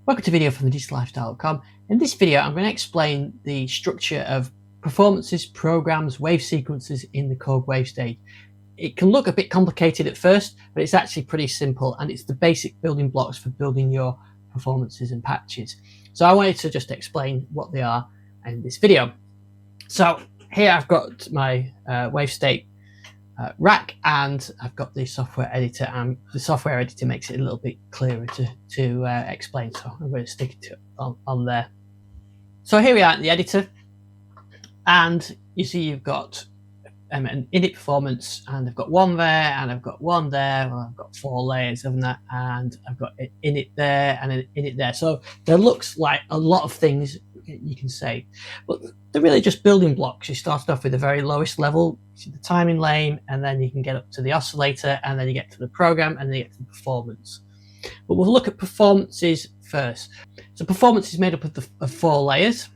Welcome to a video from thedigitallifestyle.com. In this video, I'm going to explain the structure of performances, programs, wave sequences in the Korg Wavestate. It can look a bit complicated at first, but it's actually pretty simple, and it's the basic building blocks for building your performances and patches. So I wanted to just explain what they are in this video. So here I've got my Wavestate rack, and I've got the software editor, and the software editor makes it a little bit clearer to explain, so I'm going to stick it on there. So here we are in the editor, and you see you've got an init performance, and I've got one there, and I've got one there. Well, I've got 4 layers of that, and I've got an init there and an init there. So there looks like a lot of things you can say, but they're really just building blocks. You start off with the very lowest level, the timing lane, and then you can get up to the oscillator, and then you get to the program, and then you get to the performance. But we'll look at performances first. So performance is made up of 4 layers,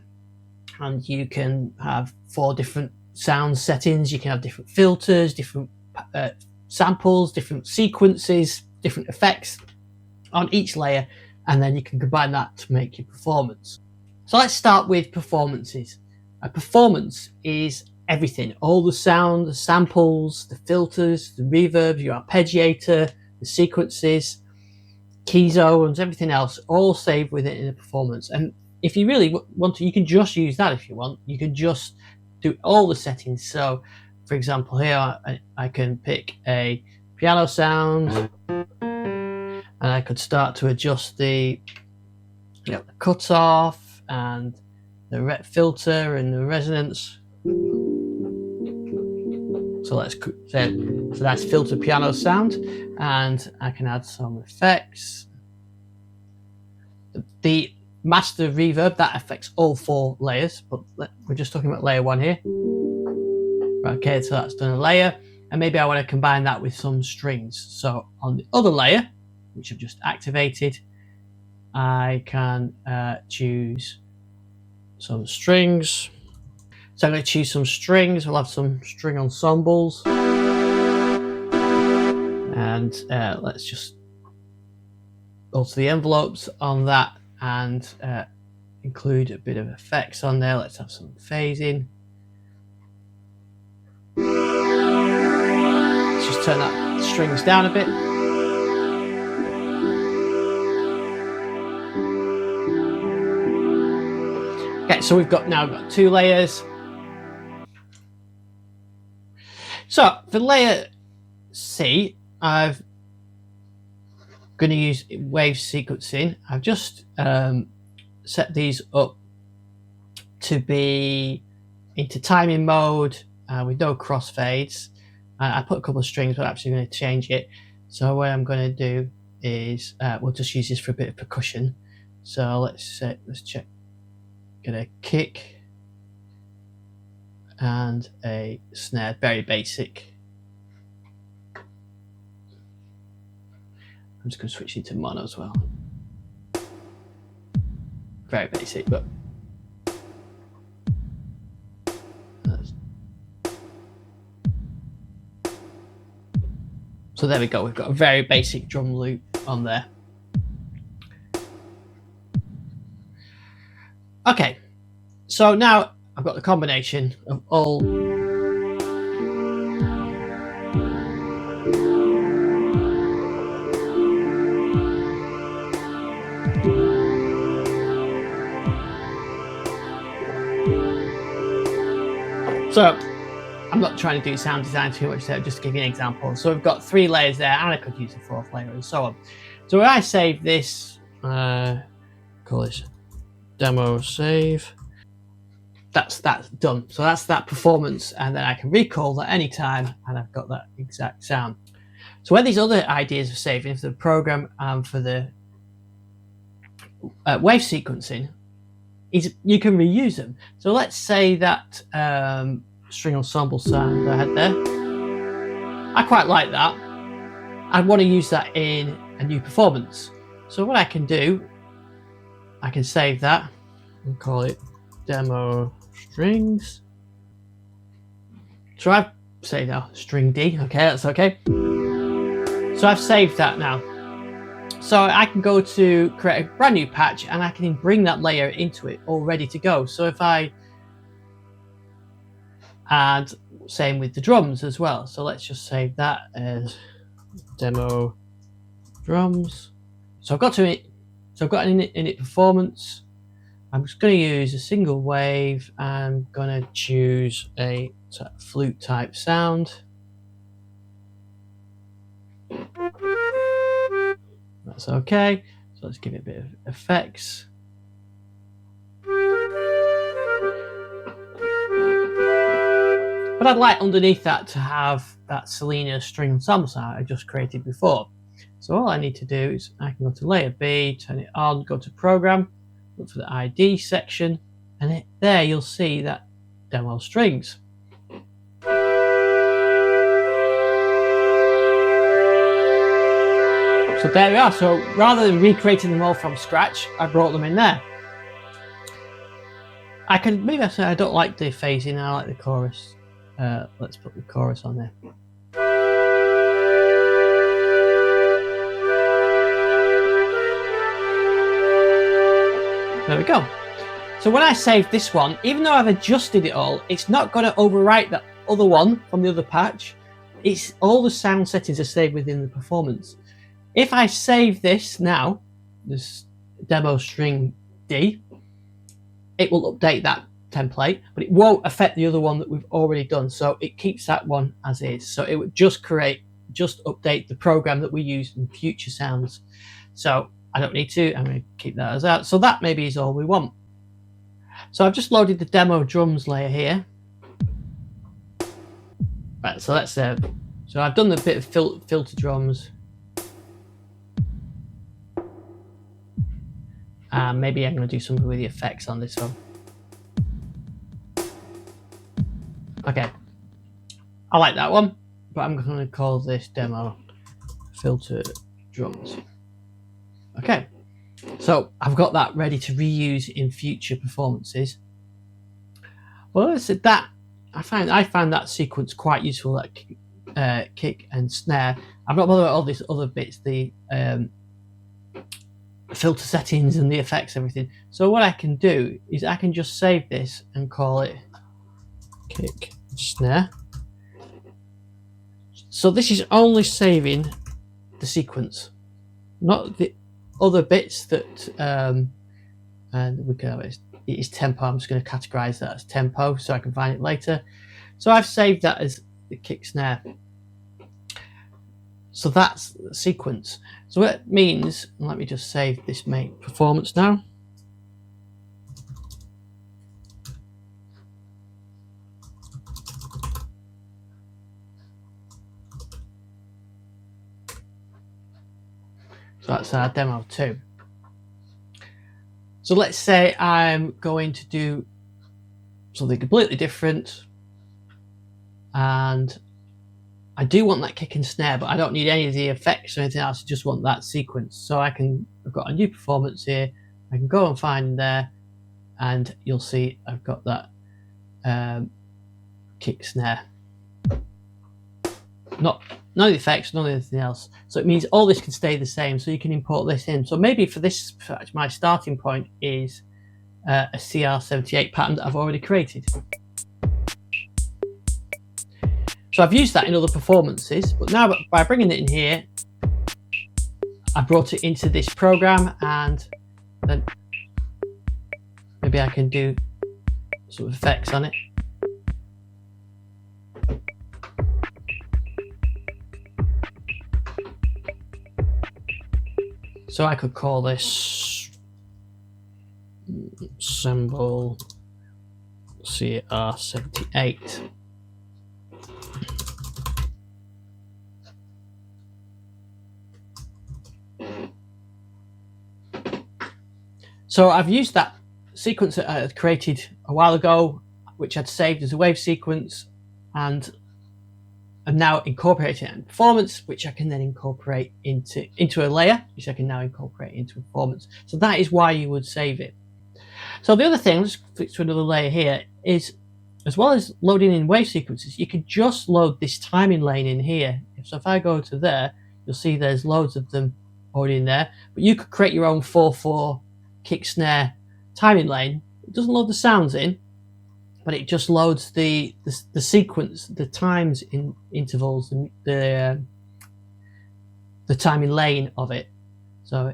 and you can have 4 different sound settings. You can have different filters, different samples, different sequences, different effects on each layer, and then you can combine that to make your performance. So let's start with performances. A performance is everything, all the sound, the samples, the filters, the reverbs, your arpeggiator, the sequences, key zones, everything else, all saved within in a performance. And if you really want to, you can just use that. If you want, you can just do all the settings. So for example, here I can pick a piano sound, and I could start to adjust the cutoff and the filter and the resonance. So let's say, so that's filter piano sound, and I can add some effects. The master reverb, that affects all 4 layers, but we're just talking about layer 1 here. Okay, so that's done a layer, and maybe I want to combine that with some strings. So on the other layer, which I've just activated, I can choose some strings. So I'm going to choose some strings. We'll have some string ensembles, and let's just alter the envelopes on that and include a bit of effects on there. Let's have some phasing. Let's just turn that strings down a bit. Okay, so we've got 2 layers. So for layer C, I'm going to use wave sequencing. I've just set these up to be into timing mode with no crossfades. I put a couple of strings, but I'm actually going to change it. So what I'm going to do is we'll just use this for a bit of percussion. So let's check. Get a kick and a snare, very basic. I'm just going to switch it to mono as well. Very basic, but so there we go. We've got a very basic drum loop on there. Okay, so now I've got the combination of all. So I'm not trying to do sound design too much there, just to give you an example. So we've got 3 layers there, and I could use a 4th layer and so on. So when I save this, call this demo save, that's done. So that's that performance, and then I can recall that anytime, and I've got that exact sound. So when these other ideas are saving for the program and for the wave sequencing, you can reuse them. So let's say that string ensemble sound I had there, I quite like that. I want to use that in a new performance. So what I can do, I can save that and call it demo strings. So I've saved now string D. Okay, that's okay. So I've saved that now. So I can go to create a brand new patch and I can bring that layer into it all ready to go. So if I add, same with the drums as well. So let's just save that as demo drums. So I've got an init performance. I'm just going to use a single wave. I'm going to choose a flute type sound. That's okay. So let's give it a bit of effects. But I'd like underneath that to have that Selena string ensemble sound I just created before. So all I need to do is I can go to layer B, turn it on, go to program, look for the ID section, and there you'll see that demo strings. So there we are. So rather than recreating them all from scratch, I brought them in there. Maybe I say I don't like the phasing, I like the chorus. Let's put the chorus on there. There we go. So when I save this one, even though I've adjusted it all, it's not going to overwrite that other one from the other patch. It's all the sound settings are saved within the performance. If I save this now, this demo string D, it will update that template, but it won't affect the other one that we've already done. So it keeps that one as is. So it would just update the program that we use in future sounds. So I don't need to, I'm going to keep that as that. So that maybe is all we want. So I've just loaded the demo drums layer here. Right, so that's so I've done the bit of filter drums. Maybe I'm going to do something with the effects on this one. Okay, I like that one, but I'm going to call this demo filter drums. Okay, so I've got that ready to reuse in future performances. Well, that I find that sequence quite useful, that kick and snare. I'm not bothered about all these other bits, the filter settings and the effects, everything. So what I can do is I can just save this and call it kick snare. So this is only saving the sequence, not the other bits that and we can have it is tempo. I'm just going to categorize that as tempo so I can find it later. So I've saved that as the kick snare. So that's the sequence. So what it means, let me just save this main performance now. So that's our demo 2. So let's say I'm going to do something completely different, and I do want that kick and snare, but I don't need any of the effects or anything else. I just want that sequence. So I've got a new performance here. I can go and find there, and you'll see I've got that kick snare. None of the effects, none of anything else. So it means all this can stay the same. So you can import this in. So maybe for this, my starting point is a CR78 pattern that I've already created. So I've used that in other performances, but now by bringing it in here, I brought it into this program, and then maybe I can do some effects on it. So I could call this Ensemble CR78. So I've used that sequence that I had created a while ago, which I'd saved as a wave sequence, and I'm now incorporating it in performance, which I can then incorporate into a layer, which I can now incorporate into performance. So that is why you would save it. So the other thing, let's click to another layer here, is as well as loading in wave sequences, you could just load this timing lane in here. So if I go to there, you'll see there's loads of them already in there, but you could create your own 4/4 kick snare timing lane. It doesn't load the sounds in, but it just loads the sequence, the times in intervals, and the timing lane of it. So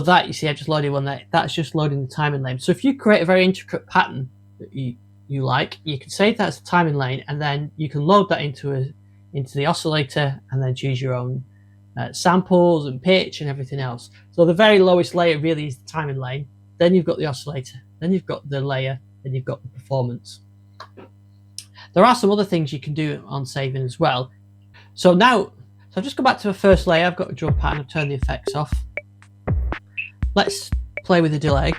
that, you see, I just loaded one there. That's just loading the timing lane. So if you create a very intricate pattern that you like, you can save that as a timing lane, and then you can load that into the oscillator, and then choose your own samples and pitch and everything else. So the very lowest layer really is the timing lane. Then you've got the oscillator. Then you've got the layer. Then you've got the performance. There are some other things you can do on saving as well. So I've just go back to the first layer. I've got a drum pattern. I've turned the effects off. Let's play with the delay.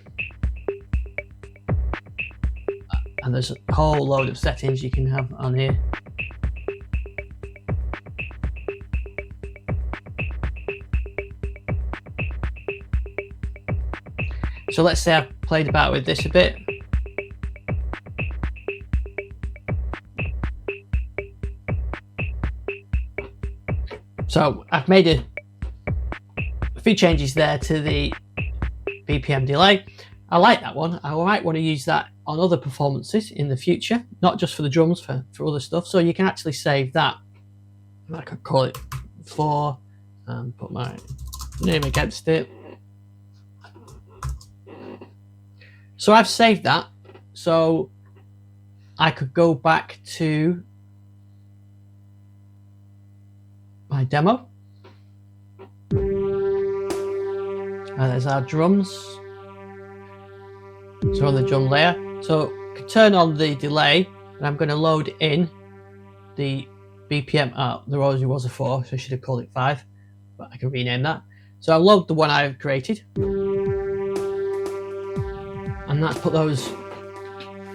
And there's a whole load of settings you can have on here. So let's say I've played about with this a bit. So I've made a few changes there to the BPM delay. I like that one. I might want to use that on other performances in the future, not just for the drums, for other stuff. So you can actually save that. I could call it 4 and put my name against it. So I've saved that. So I could go back to my demo. And there's our drums. So on the drum layer. So I can turn on the delay, and I'm going to load in the BPM. There already was a 4, so I should have called it 5, but I can rename that. So I'll load the one I've created, and that put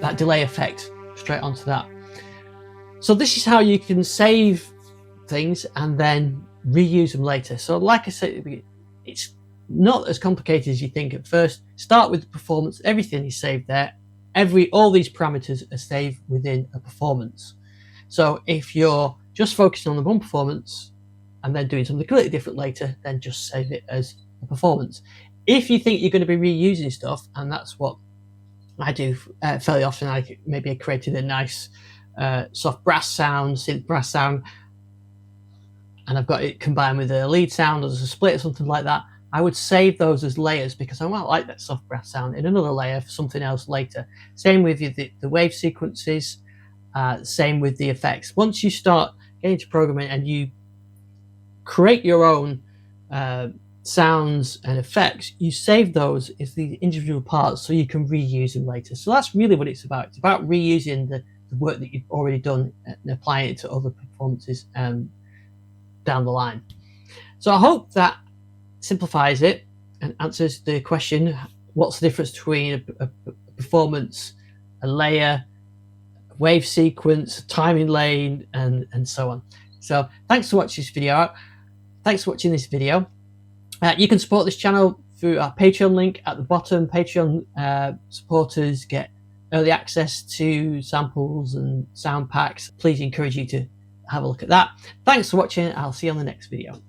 that delay effect straight onto that. So this is how you can save things and then reuse them later. So like I said, it's not as complicated as you think at first. Start with the performance. Everything is saved there. All these parameters are saved within a performance. So if you're just focusing on the one performance and then doing something completely different later, then just save it as a performance. If you think you're going to be reusing stuff, and that's what I do fairly often, I created a nice soft brass sound, synth brass sound, and I've got it combined with a lead sound as a split or something like that, I would save those as layers because I might like that soft brass sound in another layer for something else later. Same with the wave sequences, same with the effects. Once you start getting into programming and you create your own sounds and effects, you save those as the individual parts so you can reuse them later. So that's really what it's about. It's about reusing the work that you've already done and applying it to other performances down the line. So I hope that simplifies it and answers the question, what's the difference between a performance, a layer, a wave sequence, a timing lane, and so on. So thanks for watching this video. Thanks for watching this video. You can support this channel through our Patreon link at the bottom. Patreon supporters get early access to samples and sound packs. Please encourage you to have a look at that. Thanks for watching. I'll see you on the next video.